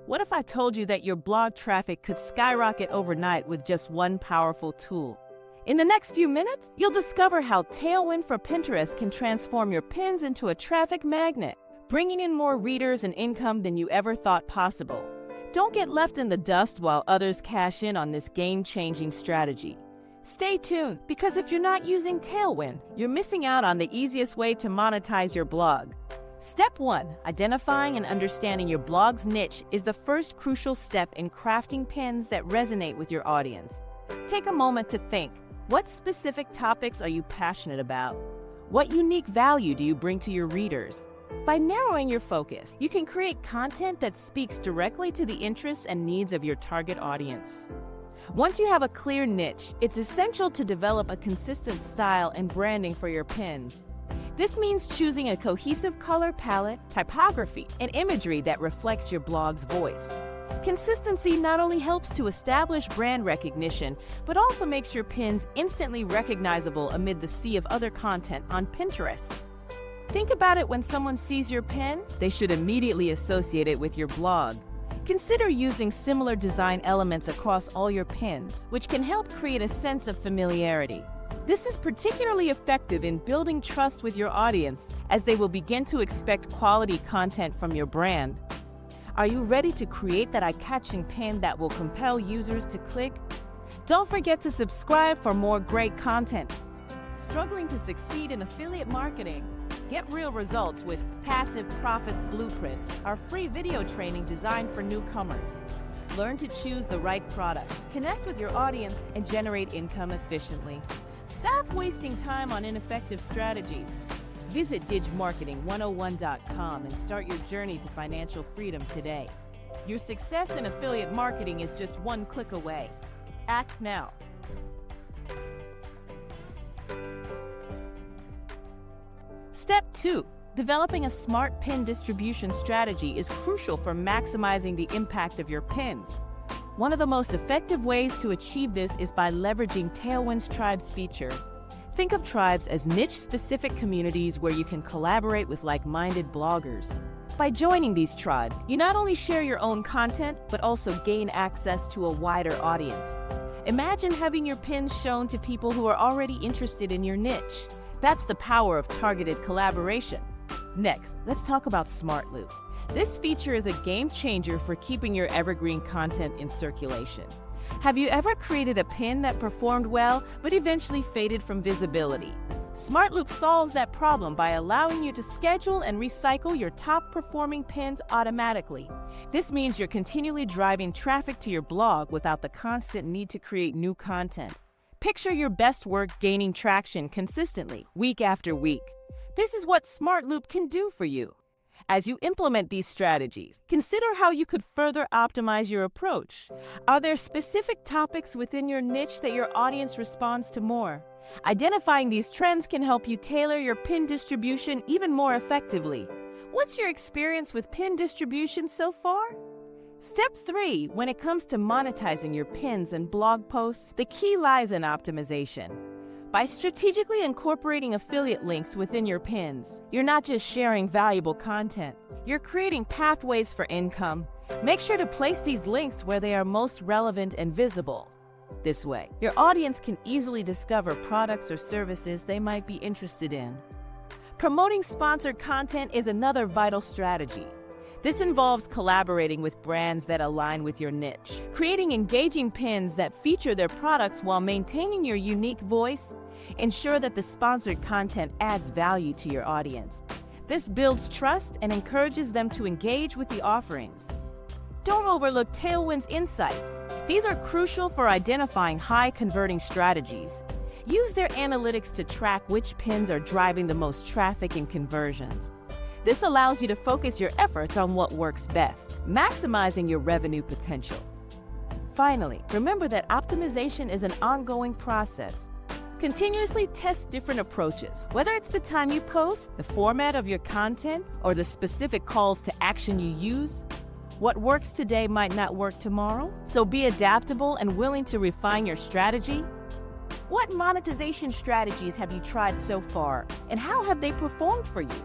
What if I told you that your blog traffic could skyrocket overnight with just one powerful tool? In the next few minutes, you'll discover how Tailwind for Pinterest can transform your pins into a traffic magnet, bringing in more readers and income than you ever thought possible. Don't get left in the dust while others cash in on this game-changing strategy. Stay tuned, because if you're not using Tailwind, you're missing out on the easiest way to monetize your blog. Step 1. Identifying and understanding your blog's niche is the first crucial step in crafting pins that resonate with your audience. Take a moment to think. What specific topics are you passionate about? What unique value do you bring to your readers? By narrowing your focus, you can create content that speaks directly to the interests and needs of your target audience. Once you have a clear niche, it's essential to develop a consistent style and branding for your pins. This means choosing a cohesive color palette, typography, and imagery that reflects your blog's voice. Consistency not only helps to establish brand recognition, but also makes your pins instantly recognizable amid the sea of other content on Pinterest. Think about it: when someone sees your pin, they should immediately associate it with your blog. Consider using similar design elements across all your pins, which can help create a sense of familiarity. This is particularly effective in building trust with your audience, as they will begin to expect quality content from your brand. Are you ready to create that eye-catching pin that will compel users to click? Don't forget to subscribe for more great content. Struggling to succeed in affiliate marketing? Get real results with Passive Profits Blueprint, our free video training designed for newcomers. Learn to choose the right product, connect with your audience, and generate income efficiently. Stop wasting time on ineffective strategies. Visit digmarketing101.com and start your journey to financial freedom today. Your success in affiliate marketing is just one click away. Act now. Step 2. Developing a smart pin distribution strategy is crucial for maximizing the impact of your pins. One of the most effective ways to achieve this is by leveraging Tailwind's Tribes feature. Think of tribes as niche-specific communities where you can collaborate with like-minded bloggers. By joining these tribes, you not only share your own content, but also gain access to a wider audience. Imagine having your pins shown to people who are already interested in your niche. That's the power of targeted collaboration. Next, let's talk about Smart Loop. This feature is a game changer for keeping your evergreen content in circulation. Have you ever created a pin that performed well, but eventually faded from visibility? Smart Loop solves that problem by allowing you to schedule and recycle your top-performing pins automatically. This means you're continually driving traffic to your blog without the constant need to create new content. Picture your best work gaining traction consistently, week after week. This is what Smart Loop can do for you. As you implement these strategies, consider how you could further optimize your approach. Are there specific topics within your niche that your audience responds to more? Identifying these trends can help you tailor your pin distribution even more effectively. What's your experience with pin distribution so far? Step 3. When it comes to monetizing your pins and blog posts, the key lies in optimization. By strategically incorporating affiliate links within your pins, you're not just sharing valuable content, you're creating pathways for income. Make sure to place these links where they are most relevant and visible. This way, your audience can easily discover products or services they might be interested in. Promoting sponsored content is another vital strategy. This involves collaborating with brands that align with your niche, creating engaging pins that feature their products while maintaining your unique voice. Ensure that the sponsored content adds value to your audience. This builds trust and encourages them to engage with the offerings. Don't overlook Tailwind's insights. These are crucial for identifying high-converting strategies. Use their analytics to track which pins are driving the most traffic and conversions. This allows you to focus your efforts on what works best, maximizing your revenue potential. Finally, remember that optimization is an ongoing process. Continuously test different approaches, whether it's the time you post, the format of your content, or the specific calls to action you use. What works today might not work tomorrow, so be adaptable and willing to refine your strategy. What monetization strategies have you tried so far, and how have they performed for you?